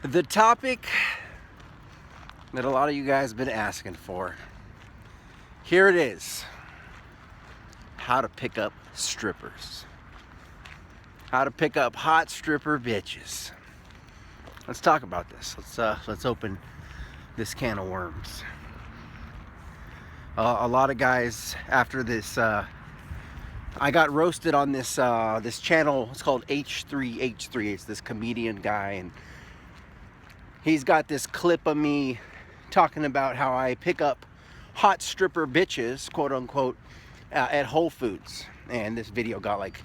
The topic that a lot of you guys have been asking for. Here it is. How to pick up strippers. How to pick up hot stripper bitches. Let's talk about this. Let's open this can of worms. A lot of guys after this, I got roasted on this this channel. It's called H3H3. It's this comedian guy, and he's got this clip of me talking about how I pick up hot stripper bitches, quote unquote, at Whole Foods. And this video got like,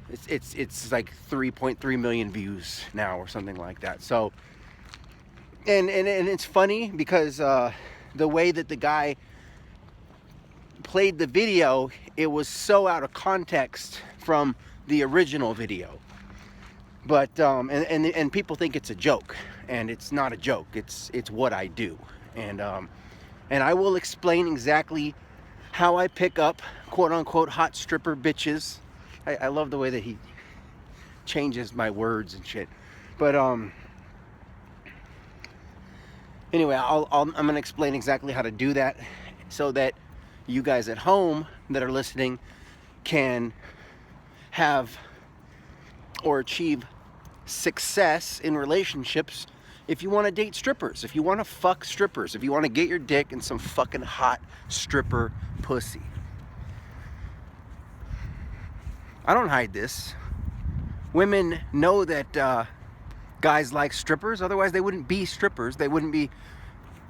it's like 3.3 million views now or something like that. So, and it's funny because the way that the guy played the video, it was so out of context from the original video. But and people think it's a joke, and it's not a joke. It's what I do, and I will explain exactly how I pick up quote unquote hot stripper bitches. I love the way that he changes my words and shit. But anyway, I'm gonna explain exactly how to do that, so that you guys at home that are listening can have or achieve success in relationships. If you want to date strippers, if you want to fuck strippers, if you want to get your dick in some fucking hot stripper pussy. I don't hide this. Women know that guys like strippers, otherwise they wouldn't be strippers. They wouldn't be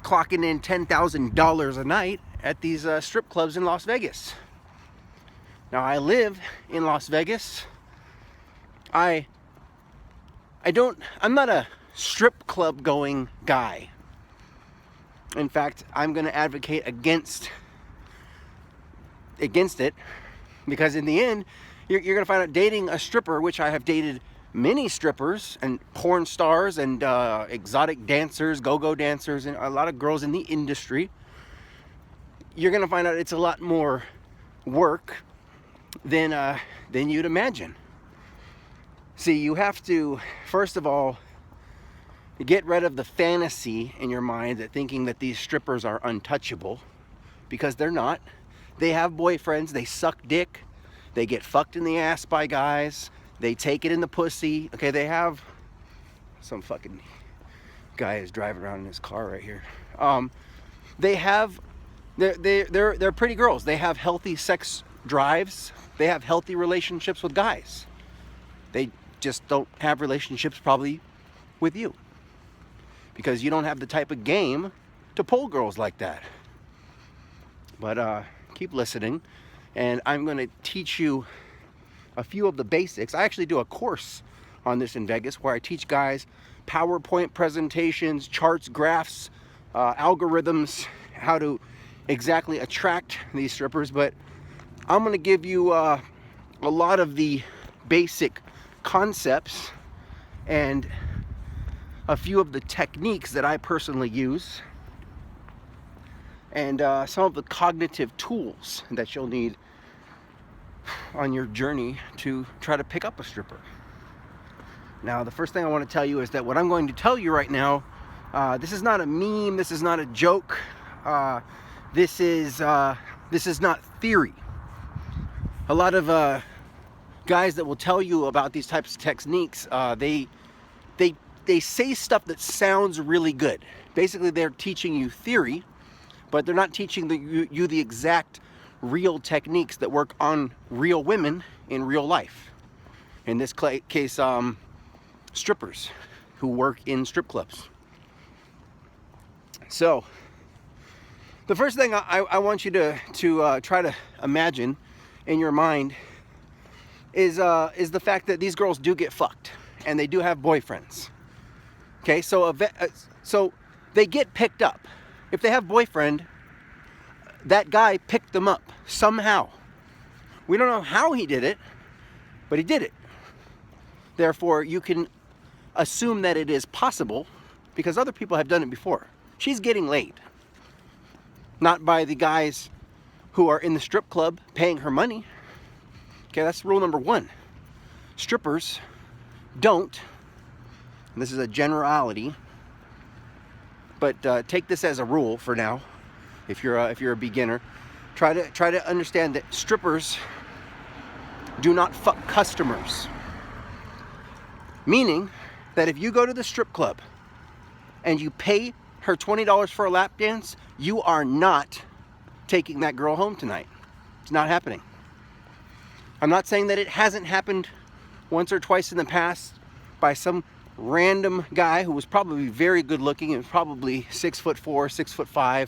clocking in $10,000 a night at these strip clubs in Las Vegas. Now, I live in Las Vegas. I'm not a strip club going guy. In fact, I'm going to advocate against it, because in the end, you're going to find out dating a stripper, which I have dated many strippers and porn stars and exotic dancers, go-go dancers, and a lot of girls in the industry. You're going to find out it's a lot more work than you'd imagine. See, you have to, first of all, get rid of the fantasy in your mind that thinking that these strippers are untouchable, because they're not. They have boyfriends, they suck dick, they get fucked in the ass by guys, they take it in the pussy. Okay, they have, some fucking guy is driving around in his car right here. They're pretty girls. They have healthy sex drives. They have healthy relationships with guys. They just don't have relationships probably with you, because you don't have the type of game to pull girls like that. But keep listening, and I'm going to teach you a few of the basics. I actually do a course on this in Vegas where I teach guys PowerPoint presentations, charts, graphs, algorithms, how to exactly attract these strippers. But I'm going to give you a lot of the basic concepts and a few of the techniques that I personally use, and some of the cognitive tools that you'll need on your journey to try to pick up a stripper. Now, the first thing I want to tell you is that what I'm going to tell you right now, this is not a meme, this is not a joke, this is not theory. A lot of guys that will tell you about these types of techniques, they say stuff that sounds really good. Basically, they're teaching you theory, but they're not teaching you the exact real techniques that work on real women in real life. In this case, strippers who work in strip clubs. So, the first thing I want you to try to imagine in your mind is the fact that these girls do get fucked, and they do have boyfriends. Okay, so they get picked up. If they have boyfriend, that guy picked them up somehow. We don't know how he did it, but he did it. Therefore, you can assume that it is possible, because other people have done it before. She's getting laid. Not by the guys who are in the strip club paying her money. Okay, that's rule number one. Strippers don't and this is a generality, but take this as a rule for now. If you're a beginner, try to understand that strippers do not fuck customers. Meaning that if you go to the strip club and you pay her $20 for a lap dance, you are not taking that girl home tonight. It's not happening. I'm not saying that it hasn't happened once or twice in the past by some random guy who was probably very good looking and probably 6'4", 6'5",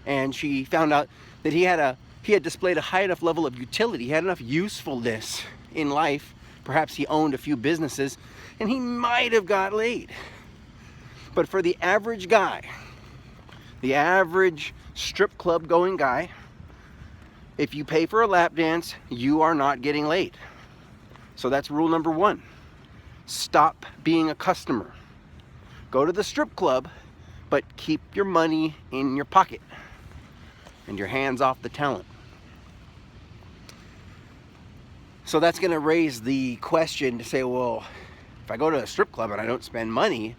and she found out that he had displayed a high enough level of utility, he had enough usefulness in life. Perhaps he owned a few businesses and he might have got laid. But for the average guy, the average strip club going guy, if you pay for a lap dance, you are not getting laid. So that's rule number one. Stop being a customer. Go to the strip club, but keep your money in your pocket and your hands off the talent. So that's going to raise the question to say, well, if I go to a strip club and I don't spend money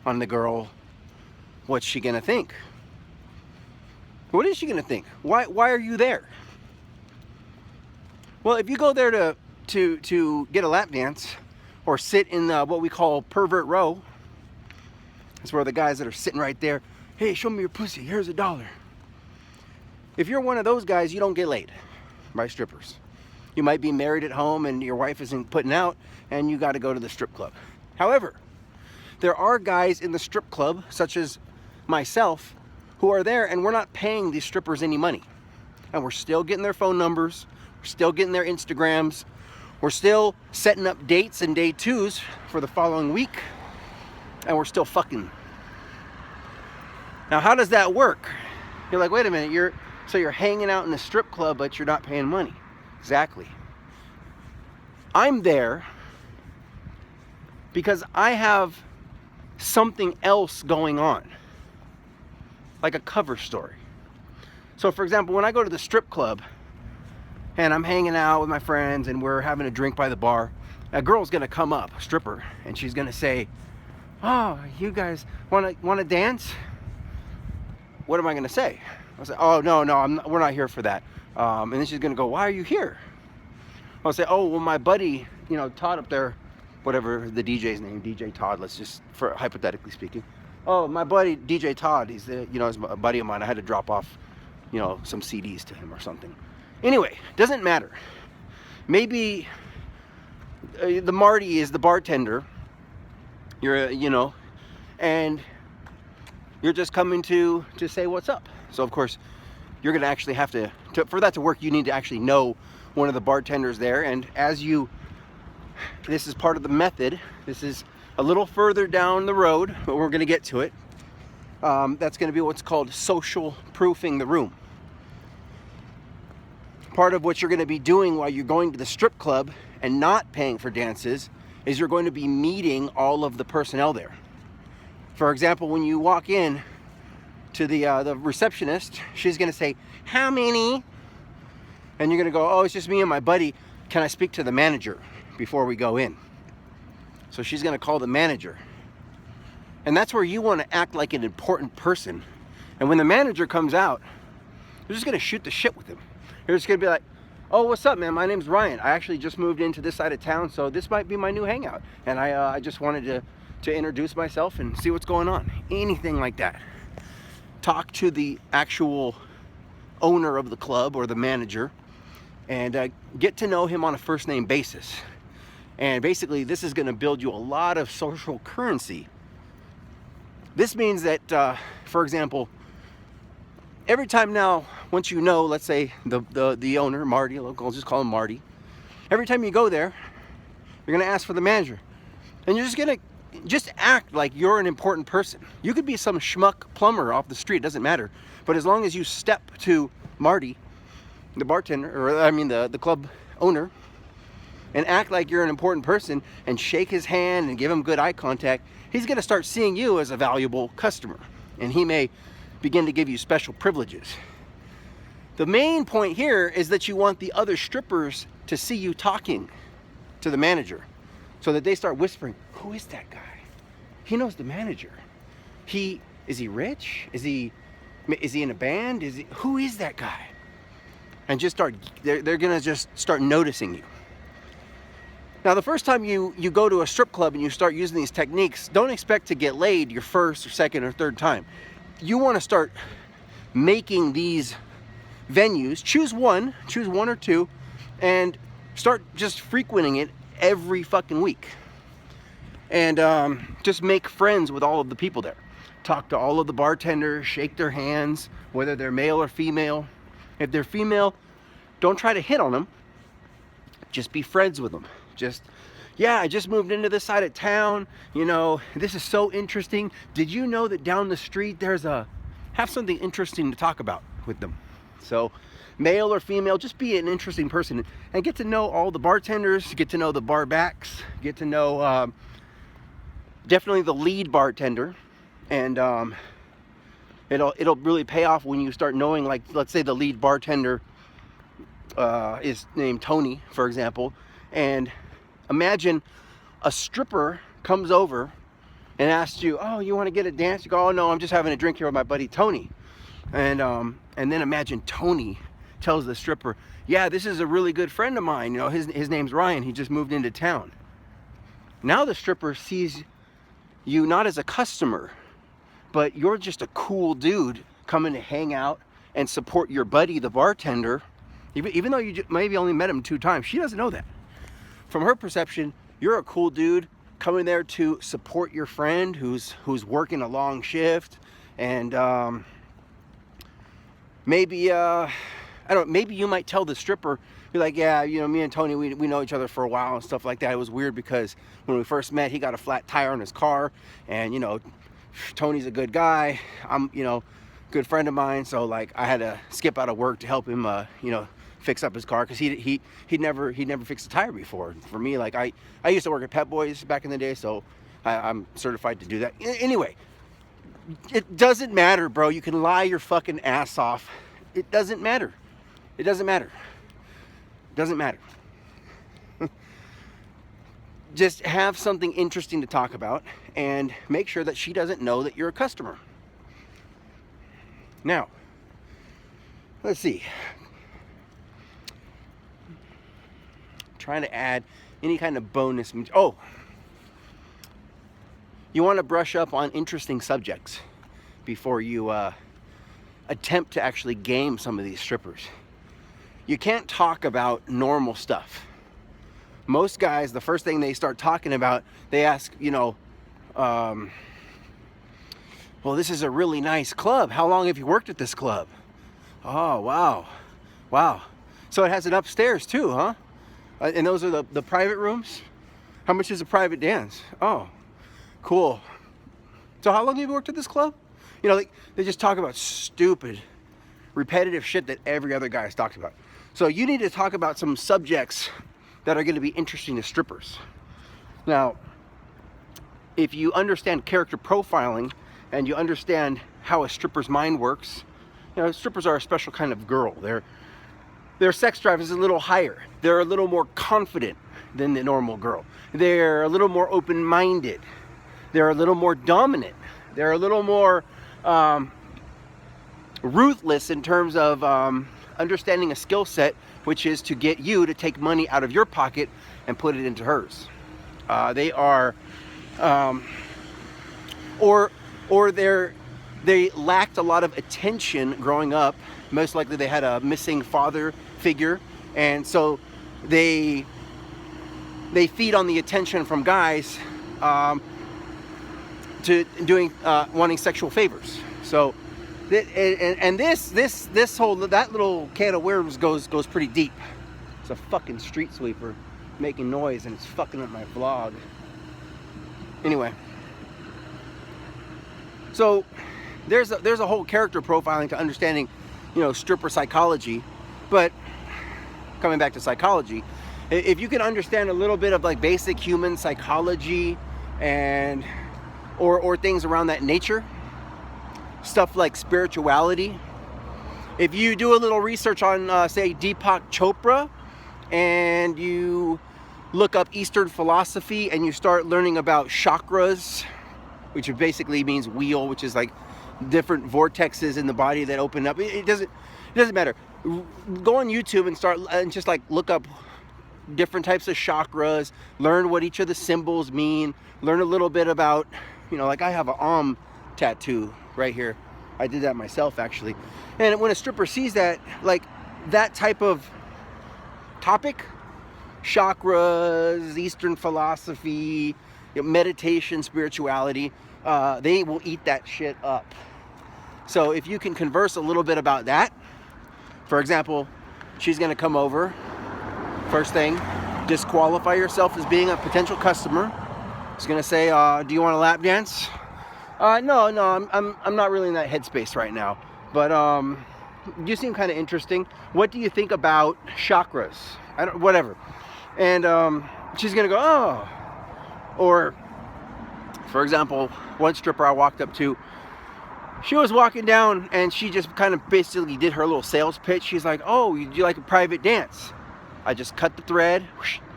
on the girl, what's she going to think? What is she going to think? Why are you there? Well, if you go there to get a lap dance or sit in what we call pervert row, it's where the guys that are sitting right there, hey, show me your pussy, here's $1. If you're one of those guys, you don't get laid by strippers. You might be married at home and your wife isn't putting out and you got to go to the strip club. However, there are guys in the strip club, such as myself, who are there and we're not paying these strippers any money. And we're still getting their phone numbers, we're still getting their Instagrams, we're still setting up dates and day twos for the following week, and we're still fucking. Now, how does that work? You're like, wait a minute, you're hanging out in the strip club, but you're not paying money. Exactly. I'm there because I have something else going on, like a cover story. So for example, when I go to the strip club and I'm hanging out with my friends and we're having a drink by the bar, a girl's gonna come up, a stripper, and she's gonna say, oh, you guys wanna dance? What am I gonna say? I'll say, oh, no, we're not here for that. And then she's gonna go, why are you here? I'll say, oh, well, my buddy, Todd up there, whatever the DJ's name, DJ Todd, let's just, for hypothetically speaking. Oh, my buddy, DJ Todd, he's he's a buddy of mine. I had to drop off, some CDs to him or something. Anyway, doesn't matter. Maybe the Marty is the bartender. And you're just coming to say what's up. So of course, you're gonna actually have to for that to work, you need to actually know one of the bartenders there. And this is part of the method. This is a little further down the road, but we're gonna get to it. That's gonna be what's called social proofing the room. Part of what you're gonna be doing while you're going to the strip club and not paying for dances is you're going to be meeting all of the personnel there. For example, when you walk in to the receptionist, she's gonna say, how many? And you're gonna go, oh, it's just me and my buddy. Can I speak to the manager before we go in? So she's gonna call the manager. And that's where you wanna act like an important person. And when the manager comes out, you're just gonna shoot the shit with him. You're just gonna be like, oh, what's up, man? My name's Ryan. I actually just moved into this side of town, so this might be my new hangout. And I just wanted to introduce myself and see what's going on. Anything like that. Talk to the actual owner of the club or the manager and get to know him on a first name basis. And basically, this is going to build you a lot of social currency. This means that, for example, every time now, once you know, let's say the owner, Marty, I'll just call him Marty. Every time you go there, you're going to ask for the manager. And you're just going to act like you're an important person. You could be some schmuck plumber off the street, doesn't matter. But as long as you step to Marty, the bartender, or I mean the club owner, and act like you're an important person and shake his hand and give him good eye contact, he's gonna start seeing you as a valuable customer. And he may begin to give you special privileges. The main point here is that you want the other strippers to see you talking to the manager so that they start whispering, who is that guy? He knows the manager. Is he rich? Is he in a band? Who is that guy? And just they're gonna just start noticing you. Now, the first time you go to a strip club and you start using these techniques, don't expect to get laid your first or second or third time. You want to start making these venues, choose one or two, and start just frequenting it every fucking week. And just make friends with all of the people there. Talk to all of the bartenders, shake their hands, whether they're male or female. If they're female, don't try to hit on them. Just be friends with them. Yeah, I just moved into this side of town. You know, this is so interesting. Did you know that down the street have something interesting to talk about with them? So, male or female, just be an interesting person and get to know all the bartenders, get to know the bar backs, get to know definitely the lead bartender, and it'll really pay off when you start knowing, like, let's say the lead bartender is named Tony, for example, and imagine a stripper comes over and asks you, oh, you want to get a dance? You go, oh no, I'm just having a drink here with my buddy Tony. And then imagine Tony tells the stripper, yeah, this is a really good friend of mine. You know, his name's Ryan. He just moved into town. Now the stripper sees you not as a customer, but you're just a cool dude coming to hang out and support your buddy, the bartender. Even though you maybe only met him 2 times, she doesn't know that. From her perception, you're a cool dude coming there to support your friend who's working a long shift, and maybe maybe you might tell the stripper, be like, yeah, you know, me and Tony, we know each other for a while and stuff like that. It was weird because when we first met, he got a flat tire on his car, and you know, Tony's a good guy. I'm, you know, good friend of mine, so like I had to skip out of work to help him, you know, fix up his car, because he'd never fixed a tire before. For me, like I used to work at Pep Boys back in the day, so I'm certified to do that. Anyway, it doesn't matter, bro. You can lie your fucking ass off. It doesn't matter. It doesn't matter. It doesn't matter. Just have something interesting to talk about and make sure that she doesn't know that you're a customer. Now, let's see. Trying to add any kind of bonus. Oh, you want to brush up on interesting subjects before you attempt to actually game some of these strippers. You can't talk about normal stuff. Most guys, the first thing they start talking about, they ask, you know, well, this is a really nice club. How long have you worked at this club? Oh, wow. So it has an upstairs too, huh? And those are the private rooms? How much is a private dance? Oh, cool. So how long have you worked at this club? You know, like, they just talk about stupid, repetitive shit that every other guy has talked about. So you need to talk about some subjects that are going to be interesting to strippers. Now, if you understand character profiling and you understand how a stripper's mind works, you know, strippers are a special kind of girl. Their sex drive is a little higher. They're a little more confident than the normal girl. They're a little more open-minded. They're a little more dominant. They're a little more ruthless in terms of understanding a skill set, which is to get you to take money out of your pocket and put it into hers. They are, or they lacked a lot of attention growing up. Most likely they had a missing father figure, and so they feed on the attention from guys to doing wanting sexual favors. So and this whole, that little can of worms goes pretty deep. It's a fucking street sweeper making noise and it's fucking up my vlog. Anyway, so there's a whole character profiling to understanding, you know, stripper psychology. But coming back to psychology, if you can understand a little bit of like basic human psychology and or things around that nature, stuff like spirituality. If you do a little research on say Deepak Chopra, and you look up Eastern philosophy and you start learning about chakras which basically means wheel, which is like different vortexes in the body that open up. It doesn't matter. Go on YouTube and start and just like look up different types of chakras, learn what each of the symbols mean, learn a little bit about, like I have an tattoo right here. I did that myself, actually. And when a stripper sees that, like that type of topic, chakras, Eastern philosophy, meditation, spirituality, they will eat that shit up. So if you can converse a little bit about that, for example, she's going to come over. First thing, disqualify yourself as being a potential customer. She's going to say, do you want a lap dance? No, I'm not really in that headspace right now. But you seem kind of interesting. What do you think about chakras? Whatever. And she's going to go, oh. Or, for example, one stripper I walked up to, she was walking down and she just kind of basically did her little sales pitch. She's like, oh, you like a private dance? I just cut the thread,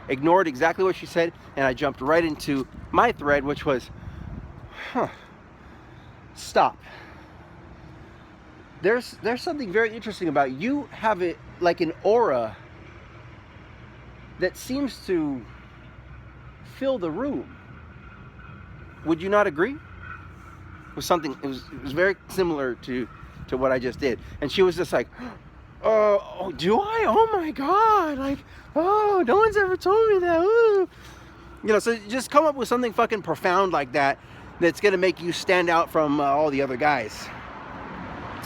ignored exactly what she said, and I jumped right into my thread, which was, stop. There's something very interesting about you. Have it like an aura that seems to fill the room. Would you not agree? It was something. It was very similar to what I just did, and she was just like, oh, do I? Oh my God! Like, oh, no one's ever told me that. Ooh. So just come up with something fucking profound like that, that's gonna make you stand out from all the other guys.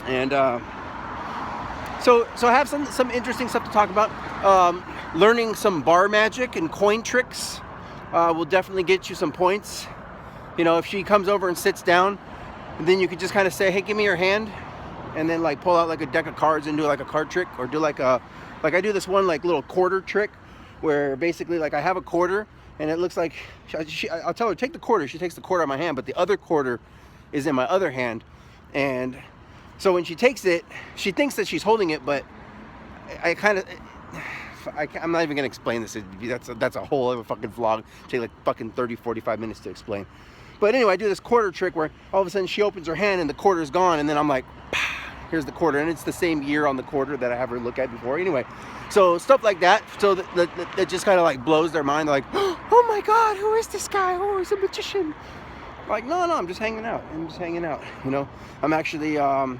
And so have some interesting stuff to talk about. Learning some bar magic and coin tricks will definitely get you some points. If she comes over and sits down, then you could just kind of say, hey, give me your hand, and then like pull out like a deck of cards and do like a card trick, or do like I do this one like little quarter trick where basically like I have a quarter and it looks like I'll tell her take the quarter. She takes the quarter out of my hand, but the other quarter is in my other hand. And so when she takes it, she thinks that she's holding it, but I'm not even gonna explain this. That's a whole other fucking vlog. It'll take like fucking 30-45 minutes to explain. But anyway, I do this quarter trick where all of a sudden she opens her hand and the quarter's gone, and then I'm like, here's the quarter, and it's the same year on the quarter that I have her look at before. Anyway, so stuff like that. So that just kind of like blows their mind. They're like, oh my God, who is this guy? Oh, he's a magician. Like, no, I'm just hanging out. I'm actually, I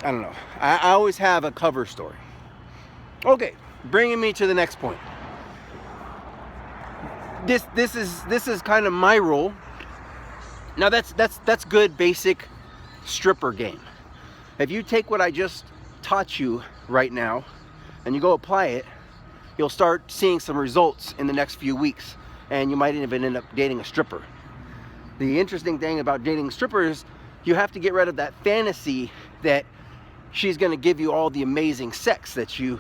don't know. I always have a cover story. Okay, bringing me to the next point. This is kind of my rule. Now that's good basic stripper game. If you take what I just taught you right now and you go apply it, you'll start seeing some results in the next few weeks, and you might even end up dating a stripper. The interesting thing about dating strippers, you have to get rid of that fantasy that she's going to give you all the amazing sex that you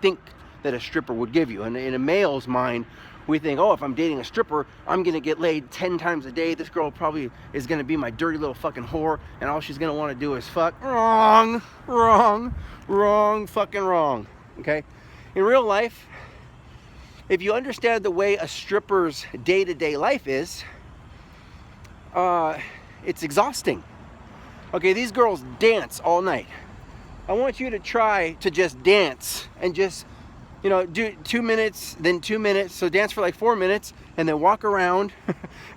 think that a stripper would give you. And in a male's mind, we think, oh, if I'm dating a stripper, I'm going to get laid 10 times a day. This girl probably is going to be my dirty little fucking whore, and all she's going to want to do is fuck. Wrong, fucking wrong. Okay? In real life, if you understand the way a stripper's day-to-day life is, it's exhausting. Okay, these girls dance all night. I want you to try to just dance and just, do 2 minutes, then 2 minutes. So dance for like 4 minutes and then walk around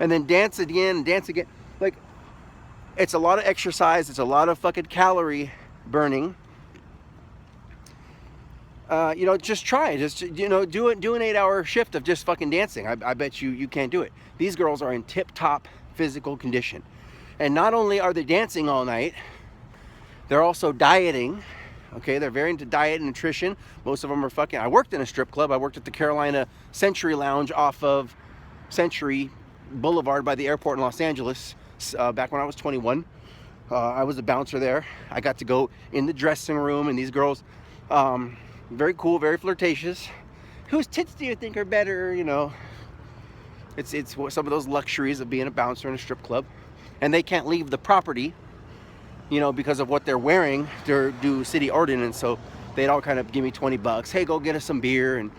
and then dance again and dance again. Like, it's a lot of exercise. It's a lot of fucking calorie burning. Just try it. Just, do an 8-hour shift of just fucking dancing. I bet you can't do it. These girls are in tip-top physical condition. And not only are they dancing all night, they're also dieting. Okay, they're very into diet and nutrition. Most of them are fucking... I worked in a strip club. I worked at the Carolina Century Lounge off of Century Boulevard by the airport in Los Angeles back when I was 21. I was a bouncer there. I got to go in the dressing room, and these girls, very cool, very flirtatious. Whose tits do you think are better? It's some of those luxuries of being a bouncer in a strip club. And they can't leave the property, because of what they're wearing. They're due city ordinance, so they'd all kind of give me $20. Hey, go get us some beer. And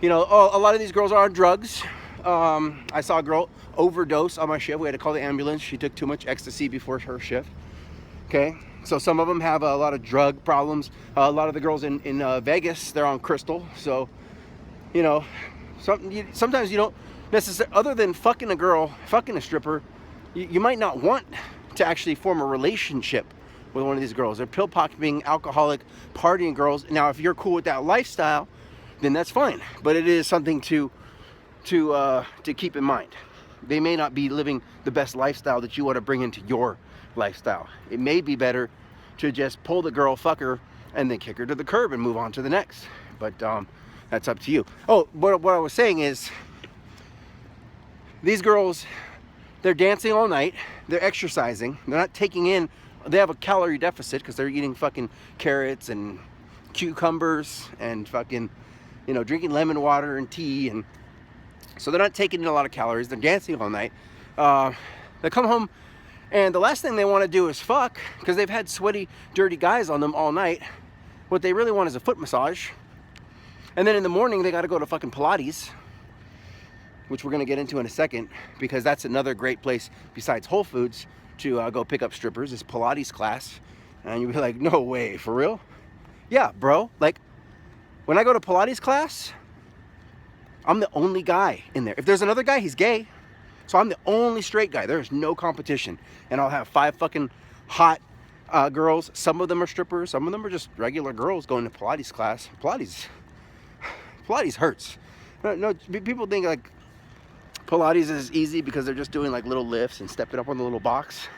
a lot of these girls are on drugs. I saw a girl overdose on my shift. We had to call the ambulance. She took too much ecstasy before her shift. Okay, so some of them have a lot of drug problems. A lot of the girls in Vegas, they're on crystal. So, you know, sometimes you don't necessarily, other than fucking a girl, fucking a stripper, you might not want to actually form a relationship with one of these girls. They're pill-popping, alcoholic, partying girls. Now, if you're cool with that lifestyle, then that's fine. But it is something to keep in mind. They may not be living the best lifestyle that you want to bring into your lifestyle. It may be better to just pull the girl, fuck her, and then kick her to the curb and move on to the next. But that's up to you. Oh, what I was saying is, these girls, they're dancing all night, they're exercising, they're not taking in, they have a calorie deficit because they're eating fucking carrots and cucumbers and fucking, you know, drinking lemon water and tea, and so they're not taking in a lot of calories. They're dancing all night. They come home, and the last thing they want to do is fuck, because they've had sweaty, dirty guys on them all night. What they really want is a foot massage. And then in the morning, they got to go to fucking Pilates, which we're going to get into in a second, because that's another great place besides Whole Foods to go pick up strippers, is Pilates Class. And you'll be like, no way, for real? Yeah, bro. Like, when I go to Pilates Class, I'm the only guy in there. If there's another guy, he's gay. So I'm the only straight guy. There's no competition. And I'll have 5 fucking hot girls. Some of them are strippers. Some of them are just regular girls going to Pilates class. Pilates hurts. No, people think like Pilates is easy because they're just doing like little lifts and stepping up on the little box.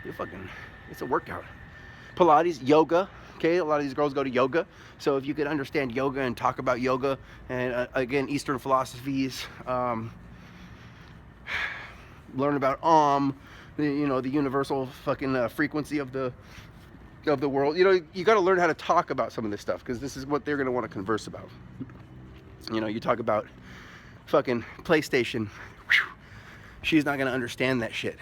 It's a workout. Pilates, yoga. Okay, a lot of these girls go to yoga. So if you could understand yoga and talk about yoga and again, Eastern philosophies, learn about the universal fucking frequency of the world. You know, you got to learn how to talk about some of this stuff, because this is what they're going to want to converse about. You know, you talk about fucking PlayStation. Whew, she's not going to understand that shit.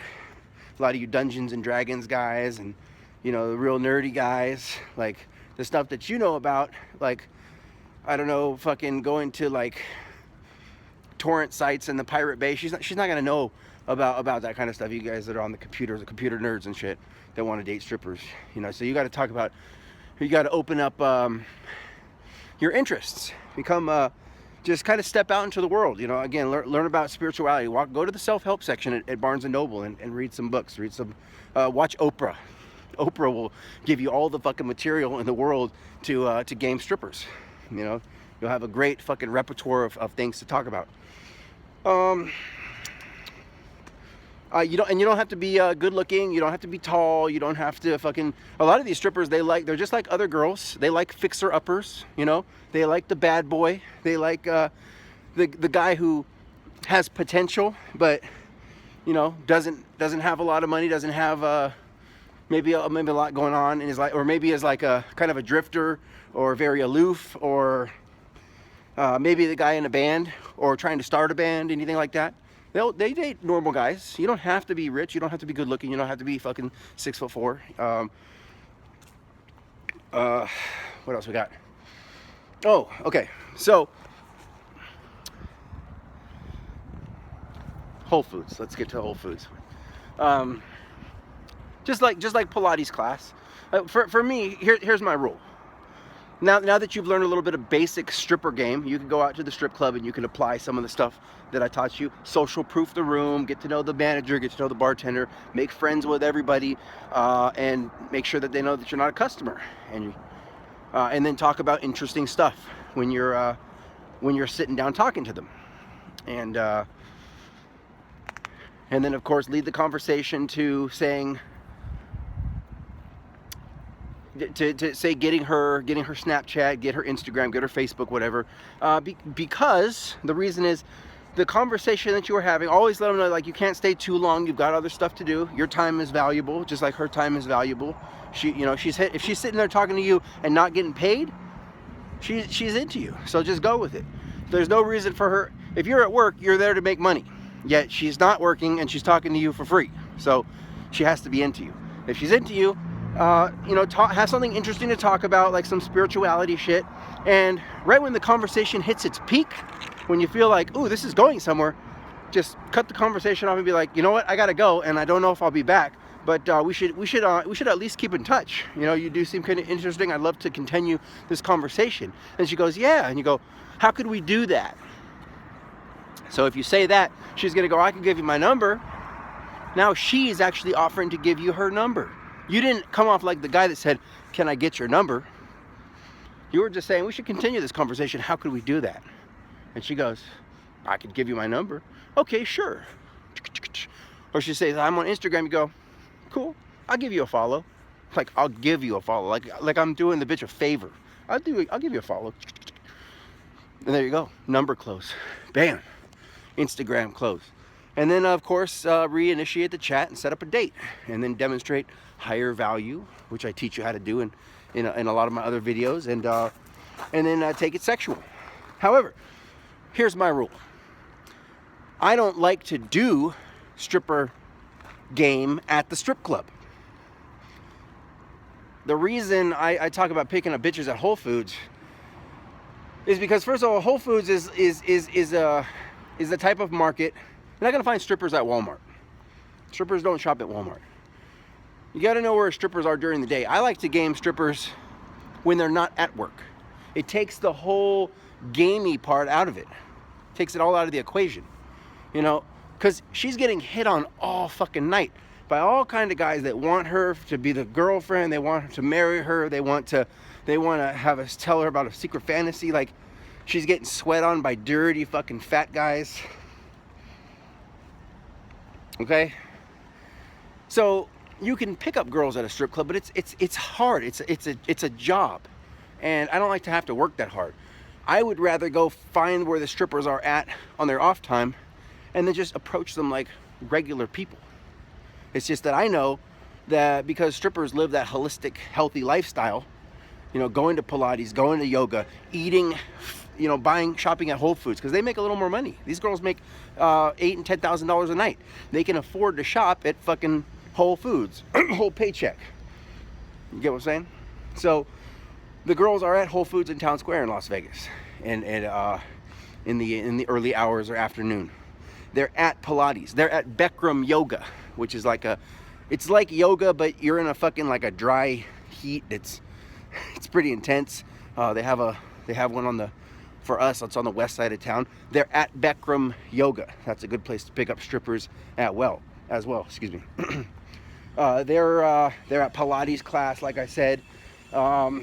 A lot of you Dungeons and Dragons guys, and you know, the real nerdy guys, like the stuff that you know about, like, I don't know, fucking going to like torrent sites in the Pirate Bay. She's not going to know about that kind of stuff. You guys that are on the computers, the computer nerds and shit that want to date strippers, you know. So you got to talk about, you got to open up your interests, become just kind of step out into the world, you know. Again, learn about spirituality. Go to the self-help section at Barnes and Noble and read some books, watch Oprah. Oprah will give you all the fucking material in the world to game strippers. You know, you'll have a great fucking repertoire of things to talk about. You don't have to be good looking. You don't have to be tall. You don't have to fucking. A lot of these strippers, they're just like other girls. They like fixer uppers. You know, they like the bad boy. They like the guy who has potential, but you know, doesn't have a lot of money. Doesn't have maybe a lot going on in his life, or maybe is like a kind of a drifter, or very aloof, or maybe the guy in a band or trying to start a band, anything like that. They date normal guys. You don't have to be rich. You don't have to be good looking. You don't have to be fucking 6'4". What else we got? Oh, okay. So Whole Foods. Let's get to Whole Foods. Just like Pilates class. For me, here's my rule. Now that you've learned a little bit of basic stripper game, you can go out to the strip club and you can apply some of the stuff that I taught you. Social proof the room, get to know the manager, get to know the bartender, make friends with everybody, and make sure that they know that you're not a customer. And then talk about interesting stuff when you're sitting down talking to them. And then of course lead the conversation to saying, to say getting her Snapchat, get her Instagram, get her Facebook, whatever, because the reason is the conversation that you are having, always let them know, like, you can't stay too long, you've got other stuff to do, your time is valuable, just like her time is valuable. If she's sitting there talking to you and not getting paid, she's into you, so just go with it. There's no reason for her. If you're at work, you're there to make money, yet she's not working and she's talking to you for free, so she has to be into you. If she's into you, have something interesting to talk about, like some spirituality shit, and right when the conversation hits its peak, when you feel like, ooh, this is going somewhere, just cut the conversation off and be like, you know what, I gotta go, and I don't know if I'll be back, but we should at least keep in touch. You know, you do seem kind of interesting. I'd love to continue this conversation. And she goes, yeah. And you go, how could we do that? So if you say that, she's gonna go, I can give you my number. Now she's actually offering to give you her number. You didn't come off like the guy that said, can I get your number? You were just saying, we should continue this conversation. How could we do that? And she goes, I could give you my number. Okay, sure. Or she says, I'm on Instagram. You go, cool, I'll give you a follow. Like, I'll give you a follow. Like I'm doing the bitch a favor. I'll give you a follow. And there you go. Number close. Bam. Instagram close. And then, of course, reinitiate the chat and set up a date. And then demonstrate higher value, which I teach you how to do in a lot of my other videos. And then take it sexual. However, here's my rule. I don't like to do stripper game at the strip club. The reason I talk about picking up bitches at Whole Foods is because, first of all, Whole Foods is the type of market. You're not gonna find strippers at Walmart. Strippers don't shop at Walmart. You gotta know where strippers are during the day. I like to game strippers when they're not at work. It takes the whole gamey part out of it. Takes it all out of the equation. You know, because she's getting hit on all fucking night by all kind of guys that want her to be the girlfriend. They want her to marry her. They want to have us tell her about a secret fantasy. Like, she's getting sweat on by dirty fucking fat guys. Okay, so you can pick up girls at a strip club, but it's hard. It's a job, and I don't like to have to work that hard. I would rather go find where the strippers are at on their off time, and then just approach them like regular people. It's just that I know that because strippers live that holistic, healthy lifestyle, you know, going to Pilates, going to yoga, eating, you know, shopping at Whole Foods, because they make a little more money. These girls make $8,000 and $10,000 a night. They can afford to shop at fucking Whole Foods, whole paycheck. You get what I'm saying? So the girls are at Whole Foods in Town Square in Las Vegas, and in the early hours or afternoon. They're at Pilates. They're at Bikram Yoga, which is it's like yoga, but you're in a fucking like a dry heat. It's pretty intense. They have one for us, it's on the west side of town. They're at Bikram Yoga. That's a good place to pick up strippers as well. Excuse me. They're at Pilates Class, like I said. They're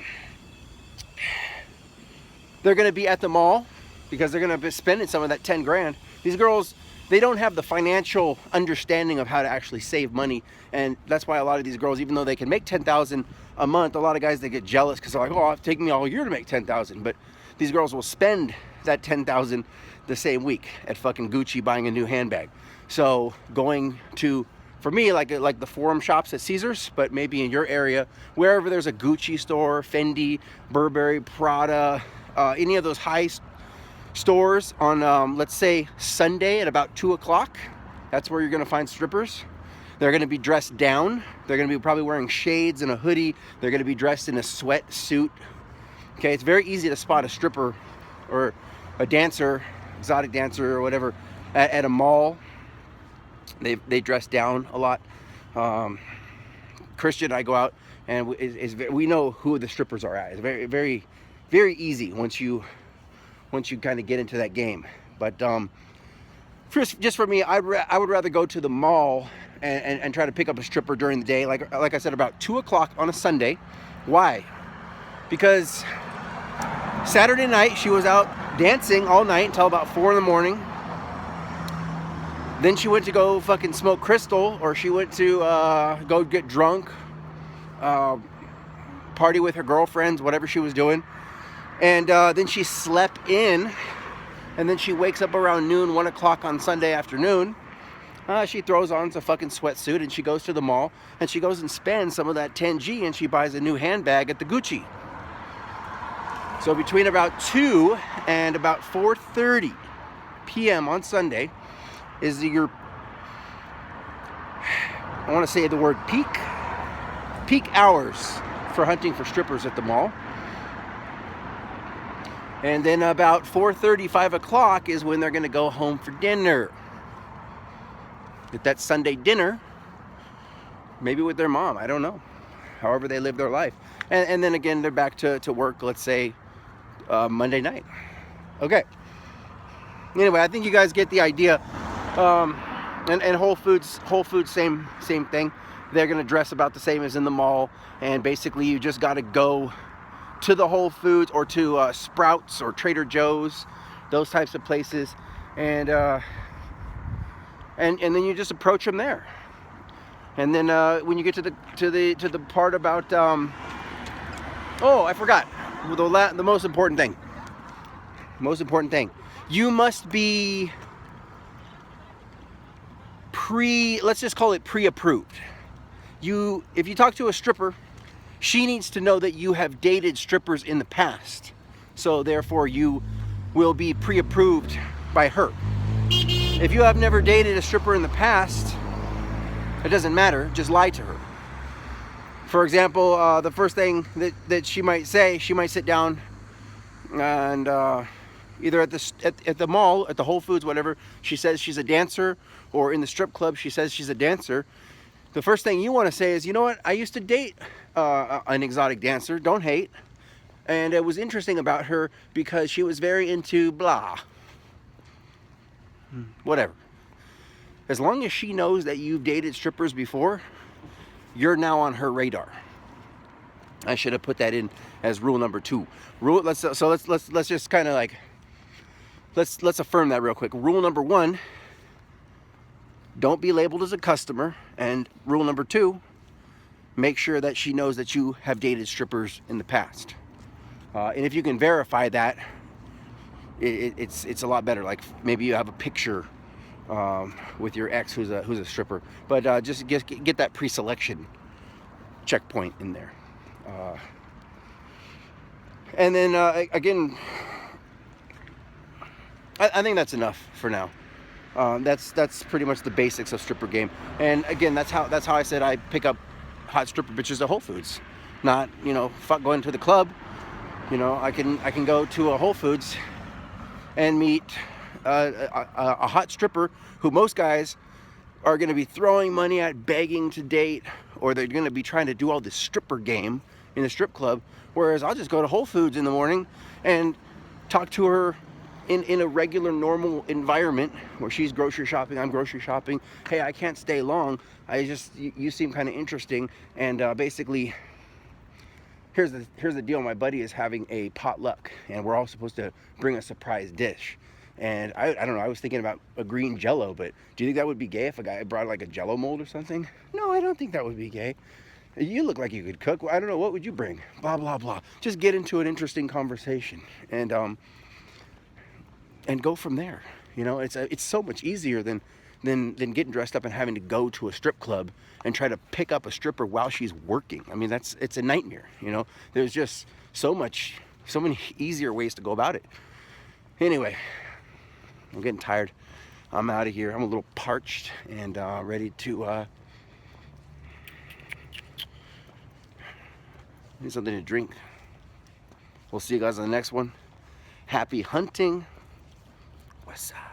gonna be at the mall because they're gonna be spending some of that 10 grand. These girls, they don't have the financial understanding of how to actually save money, and that's why a lot of these girls, even though they can make $10,000 a month, a lot of guys, they get jealous because they're like, oh, it's taking me all year to make $10,000. But these girls will spend that $10,000 the same week at fucking Gucci buying a new handbag. So going to, for me, like the forum shops at Caesars, but maybe in your area, wherever there's a Gucci store, Fendi, Burberry, Prada, any of those high stores on, let's say, Sunday at about 2 o'clock. That's where you're going to find strippers. They're going to be dressed down. They're going to be probably wearing shades and a hoodie. They're going to be dressed in a sweatsuit. Okay, it's very easy to spot a stripper or a dancer, exotic dancer or whatever, at a mall. They dress down a lot. Christian and I go out, and we know who the strippers are at. It's very, very, very easy once you kind of get into that game. But just for me, I would rather go to the mall and try to pick up a stripper during the day, like I said, about 2 o'clock on a Sunday. Why? Because Saturday night she was out dancing all night until about 4 in the morning. Then she went to go fucking smoke crystal, or she went to go get drunk, party with her girlfriends, whatever she was doing. And then she slept in, and then she wakes up around noon, 1 o'clock on Sunday afternoon. She throws on some fucking sweatsuit, and she goes to the mall, and she goes and spends some of that 10G, and she buys a new handbag at the Gucci. So between about 2 and about 4:30 p.m. on Sunday is your, I want to say the word peak hours for hunting for strippers at the mall. And then about 4:30, 5 o'clock is when they're going to go home for dinner. Get that Sunday dinner, maybe with their mom, I don't know. However they live their life. And then again, they're back to work, let's say, Monday night. Okay. Anyway, I think you guys get the idea. And Whole Foods, same thing. They're gonna dress about the same as in the mall, and basically you just gotta go to the Whole Foods or to Sprouts or Trader Joe's, those types of places, and then you just approach them there. And then when you get to the part about oh, I forgot the most important thing. You must be let's just call it pre-approved. If you talk to a stripper, she needs to know that you have dated strippers in the past. So therefore you will be pre-approved by her. If you have never dated a stripper in the past, it doesn't matter, just lie to her. For example, the first thing that she might say, she might sit down and either at the mall, at the Whole Foods, whatever, she says she's a dancer, or in the strip club she says she's a dancer. The first thing you want to say is, you know what, I used to date an exotic dancer, don't hate, and it was interesting about her because she was very into blah. Whatever. As long as she knows that you've dated strippers before, you're now on her radar. I should have put that in as rule number 2. Let's just kind of like let's affirm that real quick. Rule number 1, don't be labeled as a customer, and rule number 2, make sure that she knows that you have dated strippers in the past. And if you can verify that, it's a lot better. Like maybe you have a picture with your ex who's a stripper, but just get that pre-selection checkpoint in there. And then again, I think that's enough for now. That's pretty much the basics of stripper game. And again, that's how I said I pick up hot stripper bitches at Whole Foods. Not, fuck going to the club. I can go to a Whole Foods and meet a hot stripper who most guys are going to be throwing money at, begging to date, or they're going to be trying to do all this stripper game in a strip club. Whereas I'll just go to Whole Foods in the morning and talk to her in a regular, normal environment where she's grocery shopping, I'm grocery shopping. Hey, I can't stay long. You seem kind of interesting. And basically, here's the deal. My buddy is having a potluck, and we're all supposed to bring a surprise dish. And I don't know, I was thinking about a green Jello, but do you think that would be gay if a guy brought like a Jello mold or something? No, I don't think that would be gay. You look like you could cook. I don't know, what would you bring? Blah, blah, blah. Just get into an interesting conversation and go from there. It's so much easier than getting dressed up and having to go to a strip club and try to pick up a stripper while she's working. I mean, it's a nightmare. There's just so many easier ways to go about it. Anyway, I'm getting tired. I'm out of here. I'm a little parched and ready to need something to drink. We'll see you guys on the next one. Happy hunting. What's up?